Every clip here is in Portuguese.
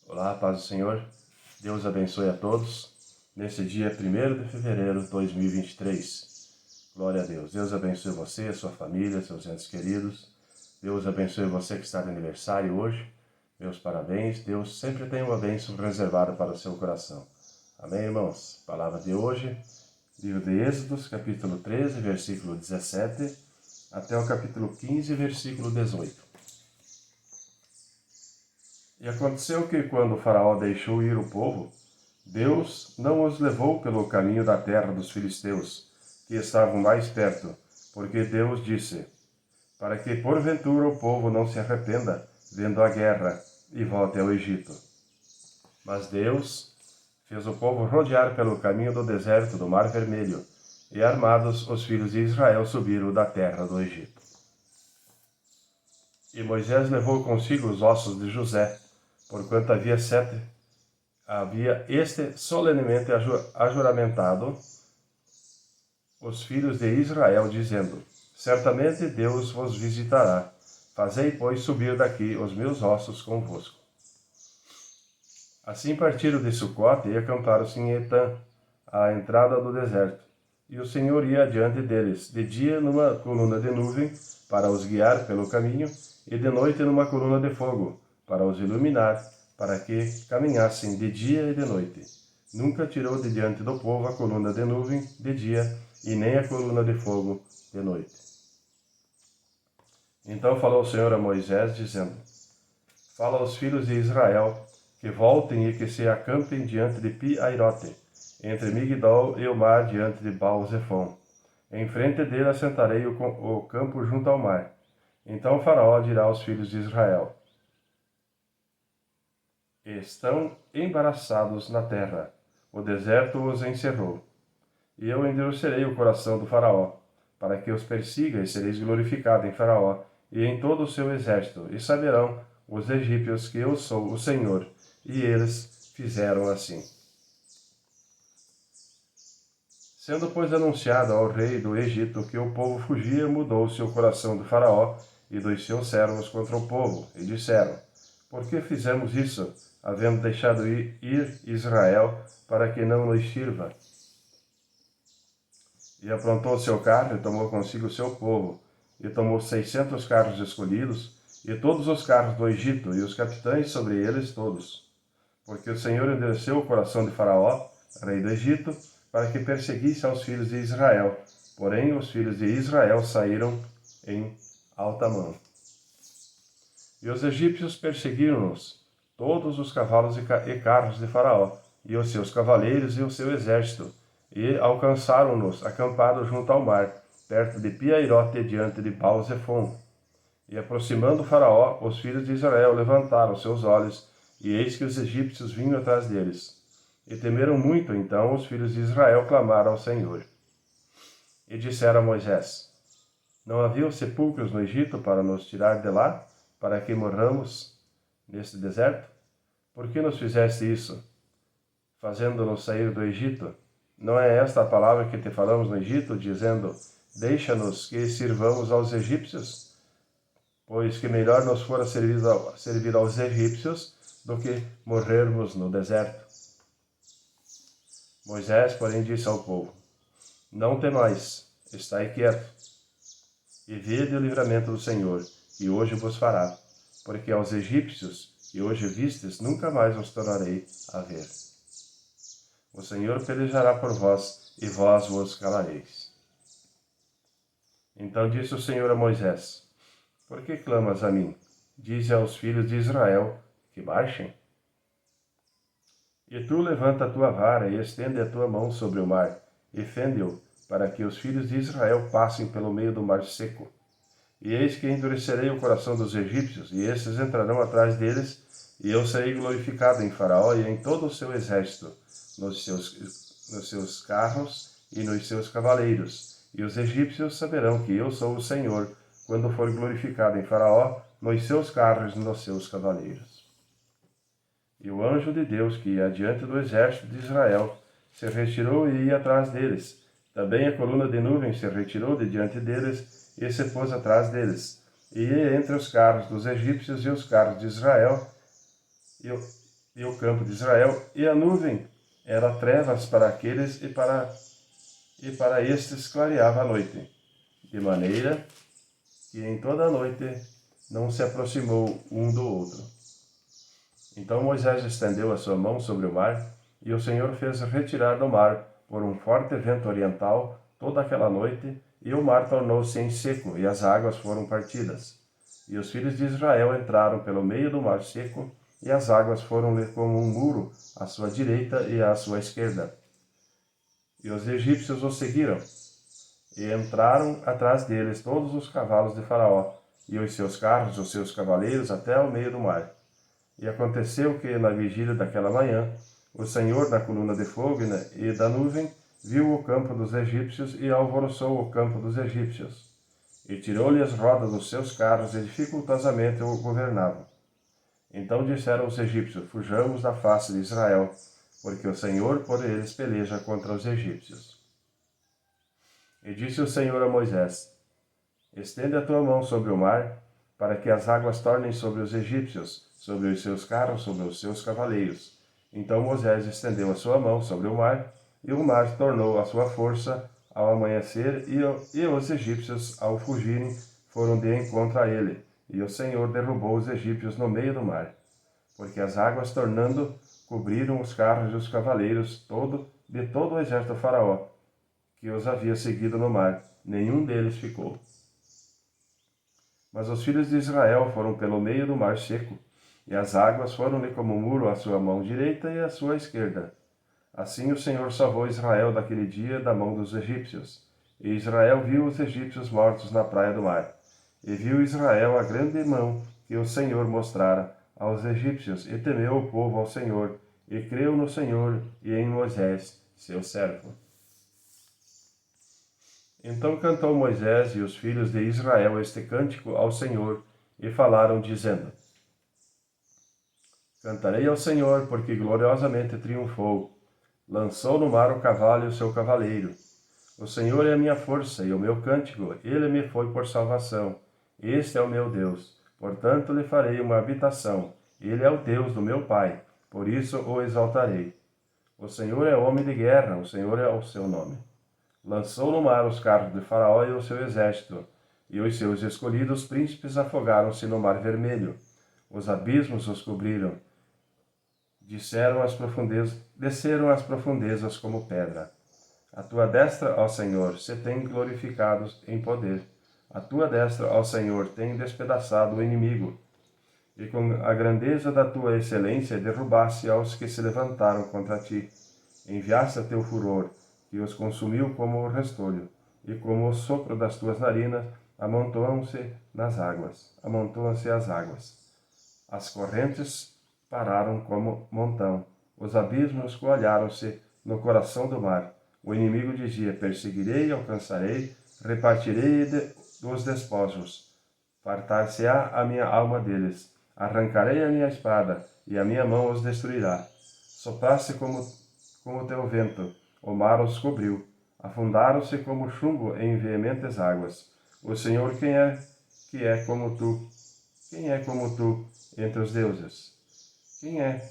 Olá, paz do Senhor. Deus abençoe a todos. Nesse dia 1º de fevereiro de 2023. Glória a Deus. Deus abençoe você, sua família, seus entes queridos. Deus abençoe você que está de aniversário hoje. Meus parabéns. Deus sempre tem uma bênção reservada para o seu coração. Amém, irmãos? Palavra de hoje, livro de Êxodos, capítulo 13, versículo 17, até o capítulo 15, versículo 18. E aconteceu que, quando o faraó deixou ir o povo, Deus não os levou pelo caminho da terra dos filisteus, que estavam mais perto, porque Deus disse, para que porventura o povo não se arrependa, vendo a guerra, e volte ao Egito. Mas Deus fez o povo rodear pelo caminho do deserto do Mar Vermelho, e armados os filhos de Israel subiram da terra do Egito. E Moisés levou consigo os ossos de José, porquanto havia este solenemente ajuramentado os filhos de Israel, dizendo, certamente Deus vos visitará, fazei, pois, subir daqui os meus ossos convosco. Assim partiram de Sucote e acamparam-se em Etã, à entrada do deserto. E o Senhor ia adiante deles, de dia numa coluna de nuvem, para os guiar pelo caminho, e de noite numa coluna de fogo, para os iluminar, para que caminhassem de dia e de noite. Nunca tirou de diante do povo a coluna de nuvem de dia, e nem a coluna de fogo de noite. Então falou o Senhor a Moisés, dizendo, fala aos filhos de Israel, que voltem e que se acampem diante de Pi-Airote, entre Migdol e o mar diante de Baal-Zefon. Em frente dele assentarei o campo junto ao mar. Então o faraó dirá aos filhos de Israel, estão embaraçados na terra, o deserto os encerrou. E eu endurecerei o coração do faraó, para que os persiga, e sereis glorificado em faraó e em todo o seu exército, e saberão os egípcios que eu sou o Senhor. E eles fizeram assim. Sendo, pois, anunciado ao rei do Egito que o povo fugia, mudou-se o coração do faraó e dos seus servos contra o povo, e disseram, por que fizemos isso, havendo deixado ir Israel, para que não nos sirva? E aprontou o seu carro e tomou consigo o seu povo, e tomou 600 carros escolhidos, e todos os carros do Egito, e os capitães sobre eles todos. Porque o Senhor endureceu o coração de Faraó, rei do Egito, para que perseguisse aos filhos de Israel. Porém, os filhos de Israel saíram em alta mão. E os egípcios perseguiram-nos, todos os cavalos e carros de Faraó, e os seus cavaleiros e o seu exército, e alcançaram-nos acampados junto ao mar, perto de Pi-Airote, diante de Baal-Zefon. E aproximando o Faraó, os filhos de Israel levantaram seus olhos, e eis que os egípcios vinham atrás deles. E temeram muito, então os filhos de Israel clamaram ao Senhor. E disseram a Moisés, não havia sepulcros no Egito para nos tirar de lá, para que morramos neste deserto? Por que nos fizeste isso, fazendo-nos sair do Egito? Não é esta a palavra que te falamos no Egito, dizendo, deixa-nos que sirvamos aos egípcios? Pois que melhor nos fora servir aos egípcios do que morrermos no deserto. Moisés, porém, disse ao povo, não temais, estai quieto, e vede o livramento do Senhor, que hoje vos fará, porque aos egípcios que hoje vistes, nunca mais os tornarei a ver. O Senhor pelejará por vós, e vós vos calareis. Então disse o Senhor a Moisés, por que clamas a mim? Dize aos filhos de Israel que marchem. E tu levanta a tua vara e estende a tua mão sobre o mar, e fende-o, para que os filhos de Israel passem pelo meio do mar seco. E eis que endurecerei o coração dos egípcios, e estes entrarão atrás deles, e eu serei glorificado em Faraó e em todo o seu exército, nos seus carros e nos seus cavaleiros. E os egípcios saberão que eu sou o Senhor, quando for glorificado em Faraó, nos seus carros e nos seus cavaleiros. E o anjo de Deus, que ia adiante do exército de Israel, se retirou e ia atrás deles. Também a coluna de nuvem se retirou de diante deles e se pôs atrás deles. E entre os carros dos egípcios e os carros de Israel, e o campo de Israel, e a nuvem era trevas para aqueles e para estes clareava a noite, de maneira que em toda a noite não se aproximou um do outro. Então Moisés estendeu a sua mão sobre o mar, e o Senhor fez retirar do mar, por um forte vento oriental, toda aquela noite, e o mar tornou-se em seco, e as águas foram partidas. E os filhos de Israel entraram pelo meio do mar seco, e as águas foram-lhe como um muro à sua direita e à sua esquerda. E os egípcios os seguiram, e entraram atrás deles todos os cavalos de Faraó, e os seus carros, os seus cavaleiros, até ao meio do mar. E aconteceu que, na vigília daquela manhã, o Senhor, da coluna de fogo e da nuvem, viu o campo dos egípcios e alvoroçou o campo dos egípcios, e tirou-lhe as rodas dos seus carros e dificultosamente o governavam. Então disseram os egípcios: fujamos da face de Israel, porque o Senhor por eles peleja contra os egípcios. E disse o Senhor a Moisés: estende a tua mão sobre o mar, para que as águas tornem sobre os egípcios, sobre os seus carros, sobre os seus cavaleiros. Então Moisés estendeu a sua mão sobre o mar, e o mar tornou a sua força ao amanhecer, e os egípcios, ao fugirem, foram de encontro a ele, e o Senhor derrubou os egípcios no meio do mar. Porque as águas, tornando, cobriram os carros e os cavaleiros de todo o exército do Faraó, que os havia seguido no mar, nenhum deles ficou. Mas os filhos de Israel foram pelo meio do mar seco, e as águas foram-lhe como um muro à sua mão direita e à sua esquerda. Assim o Senhor salvou Israel daquele dia da mão dos egípcios. E Israel viu os egípcios mortos na praia do mar. E viu Israel a grande mão que o Senhor mostrara aos egípcios, e temeu o povo ao Senhor, e creu no Senhor e em Moisés, seu servo. Então cantou Moisés e os filhos de Israel este cântico ao Senhor, e falaram, dizendo: cantarei ao Senhor, porque gloriosamente triunfou. Lançou no mar o cavalo e o seu cavaleiro. O Senhor é a minha força e o meu cântico, ele me foi por salvação. Este é o meu Deus, portanto lhe farei uma habitação. Ele é o Deus do meu pai, por isso o exaltarei. O Senhor é homem de guerra, o Senhor é o seu nome. Lançou no mar os carros de Faraó e o seu exército, e os seus escolhidos príncipes afogaram-se no mar vermelho. Os abismos os cobriram, desceram as profundezas como pedra. A tua destra, ó Senhor, se tem glorificado em poder. A tua destra, ó Senhor, tem despedaçado o inimigo. E com a grandeza da tua excelência derrubaste aos que se levantaram contra ti. Enviaste a teu furor, que os consumiu como o restolho, e como o sopro das tuas narinas, amontoam-se as águas. As correntes pararam como montão, os abismos coalharam-se no coração do mar. O inimigo dizia: perseguirei, alcançarei, repartirei dos despojos. Fartar-se-á a minha alma deles. Arrancarei a minha espada, e a minha mão os destruirá. Sopraste como teu vento, o mar os cobriu. Afundaram-se como chumbo em veementes águas. O Senhor, quem é como tu? Quem é como tu entre os deuses? Quem é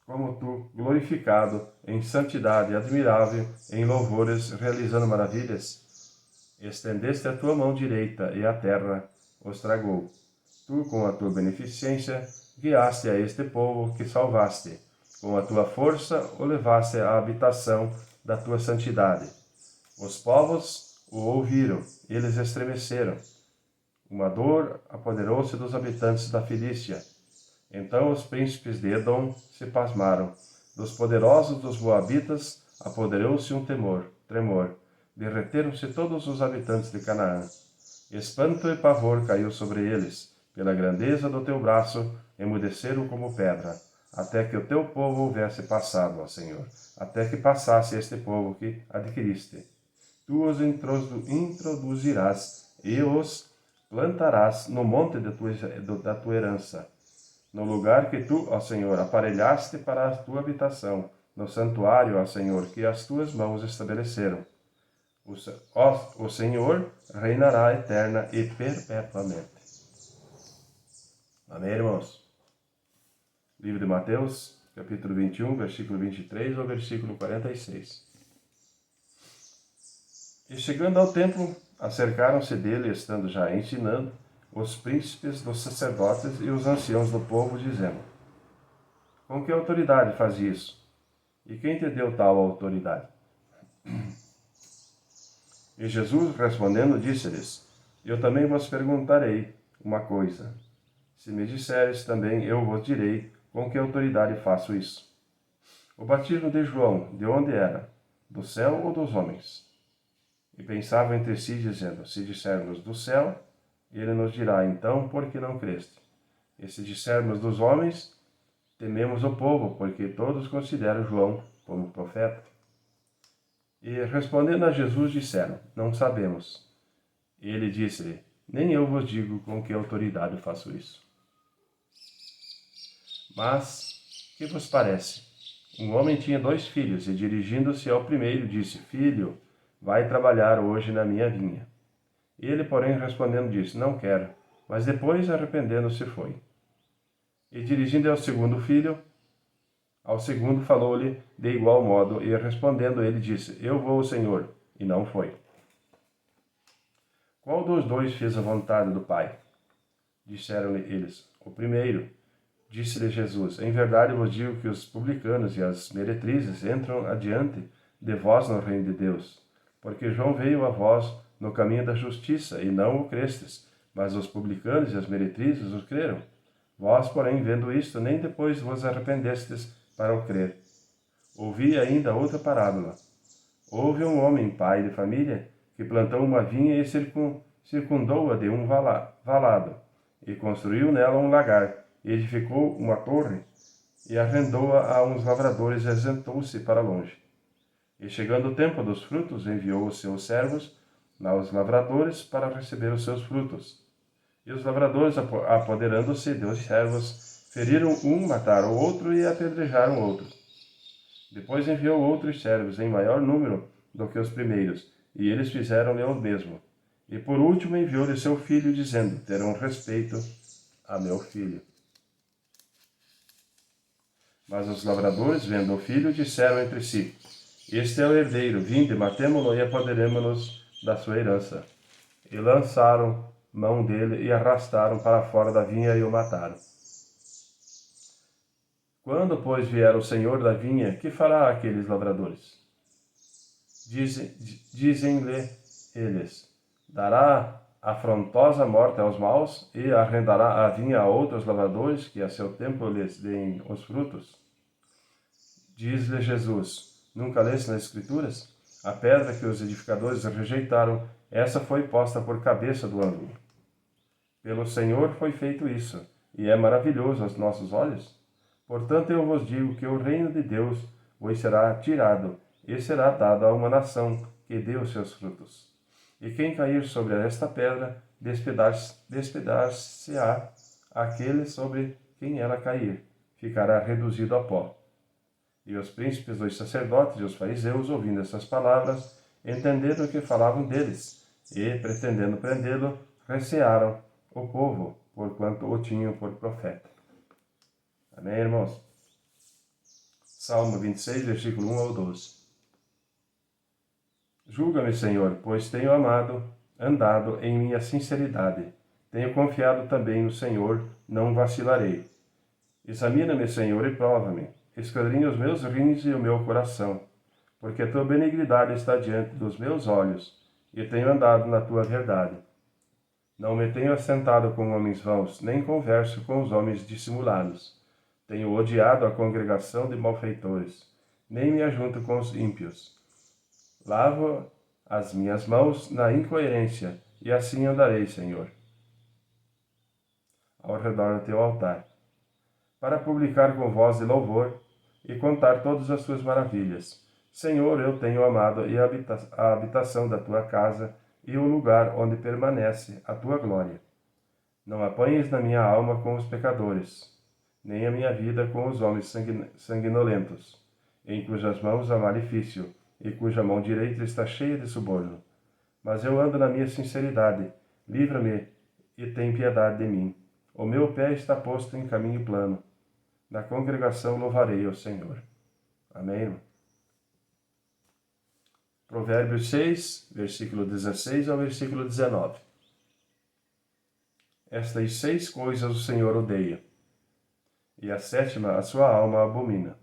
como tu, glorificado em santidade, admirável em louvores, realizando maravilhas? Estendeste a tua mão direita, e a terra os tragou. Tu, com a tua beneficência, guiaste a este povo que salvaste. Com a tua força, o levaste à habitação da tua santidade. Os povos o ouviram, eles estremeceram. Uma dor apoderou-se dos habitantes da Filístia. Então os príncipes de Edom se pasmaram. Dos poderosos dos Moabitas apoderou-se um tremor. Derreteram-se todos os habitantes de Canaã. Espanto e pavor caiu sobre eles. Pela grandeza do teu braço, emudeceram como pedra, até que o teu povo houvesse passado, ó Senhor, até que passasse este povo que adquiriste. Tu os introduzirás e os plantarás no monte da tua herança, no lugar que tu, ó Senhor, aparelhaste para a tua habitação, no santuário, ó Senhor, que as tuas mãos estabeleceram. O Senhor reinará eterna e perpetuamente. Amém, irmãos? Livro de Mateus, capítulo 21, versículo 23 ao versículo 46. E chegando ao templo, acercaram-se dele, estando já ensinando, os príncipes dos sacerdotes e os anciãos do povo, dizendo: Com que autoridade faz isso? E quem te deu tal autoridade? E Jesus, respondendo, disse-lhes: Eu também vos perguntarei uma coisa. Se me disseres, também eu vos direi com que autoridade faço isso. O batismo de João, de onde era? Do céu ou dos homens? E pensavam entre si, dizendo: Se dissermos do céu, ele nos dirá, então, por que não creste? E se dissermos dos homens, tememos o povo, porque todos consideram João como profeta. E respondendo a Jesus, disseram: Não sabemos. E ele disse-lhe: Nem eu vos digo com que autoridade faço isso. Mas, que vos parece? Um homem tinha 2 filhos, e dirigindo-se ao primeiro, disse: Filho, vai trabalhar hoje na minha vinha. Ele, porém, respondendo, disse: Não quero. Mas depois, arrependendo-se, foi. E dirigindo ao segundo filho, ao segundo falou-lhe de igual modo, e respondendo ele disse: Eu vou, Senhor, e não foi. Qual dos 2 fez a vontade do Pai? Disseram-lhe eles: O primeiro. Disse-lhe Jesus: Em verdade vos digo que os publicanos e as meretrizes entram adiante de vós no reino de Deus. Porque João veio a vós no caminho da justiça, e não o crestes, mas os publicanos e as meretrizes o creram. Vós, porém, vendo isto, nem depois vos arrependestes para o crer. Ouvi ainda outra parábola. Houve um homem, pai de família, que plantou uma vinha e circundou-a de um valado, e construiu nela um lagar, e edificou uma torre, e arrendou-a a uns lavradores, e ausentou-se para longe. E chegando o tempo dos frutos, enviou os seus servos aos lavradores para receber os seus frutos. E os lavradores, apoderando-se dos servos, feriram um, mataram o outro e apedrejaram o outro. Depois enviou outros servos, em maior número do que os primeiros, e eles fizeram-lhe o mesmo. E por último enviou-lhe seu filho, dizendo: Terão respeito a meu filho. Mas os lavradores, vendo o filho, disseram entre si: Este é o herdeiro, vinde, matemo-lo e apoderemo-nos da sua herança. E lançaram mão dele e arrastaram para fora da vinha e o mataram. Quando, pois, vier o senhor da vinha, que fará aqueles lavradores? Dizem-lhe eles: Dará afrontosa morte aos maus e arrendará a vinha a outros lavradores que a seu tempo lhes deem os frutos? Diz-lhe Jesus: Nunca leste nas Escrituras? A pedra que os edificadores rejeitaram, essa foi posta por cabeça do ângulo. Pelo Senhor foi feito isso, e é maravilhoso aos nossos olhos. Portanto, eu vos digo que o reino de Deus vos será tirado, e será dado a uma nação que dê os seus frutos. E quem cair sobre esta pedra, despedaçar-se-á aquele sobre quem ela cair, ficará reduzido a pó. E os príncipes dos sacerdotes e os fariseus, ouvindo essas palavras, entenderam que falavam deles, e, pretendendo prendê-lo, recearam o povo, porquanto o tinham por profeta. Amém, irmãos? Salmo 26, versículo 1 ao 12. Julga-me, Senhor, pois tenho andado em minha sinceridade. Tenho confiado também no Senhor, não vacilarei. Examina-me, Senhor, e prova-me. Esquadrinha os meus rins e o meu coração, porque a tua benignidade está diante dos meus olhos, e tenho andado na tua verdade. Não me tenho assentado com homens vãos, nem converso com os homens dissimulados. Tenho odiado a congregação de malfeitores, nem me ajunto com os ímpios. Lavo as minhas mãos na incoerência, e assim andarei, Senhor, ao redor do teu altar, para publicar com voz de louvor e contar todas as tuas maravilhas. Senhor, eu tenho amado a habitação da tua casa e o lugar onde permanece a tua glória. Não apanhes na minha alma com os pecadores, nem a minha vida com os homens sanguinolentos, em cujas mãos há malefício, e cuja mão direita está cheia de suborno. Mas eu ando na minha sinceridade, livra-me e tem piedade de mim. O meu pé está posto em caminho plano, Na congregação louvarei ao Senhor. Amém, irmão? Provérbios 6, versículo 16 ao versículo 19. Estas 6 coisas o Senhor odeia, e a 7ª a sua alma abomina: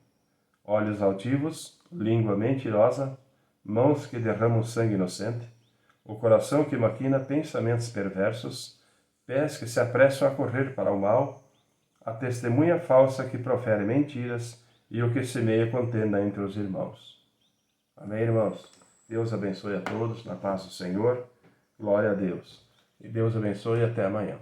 olhos altivos, língua mentirosa, mãos que derramam sangue inocente, o coração que maquina pensamentos perversos, pés que se apressam a correr para o mal, a testemunha falsa que profere mentiras e o que semeia contenda entre os irmãos. Amém, irmãos? Deus abençoe a todos na paz do Senhor. Glória a Deus. E Deus abençoe e até amanhã.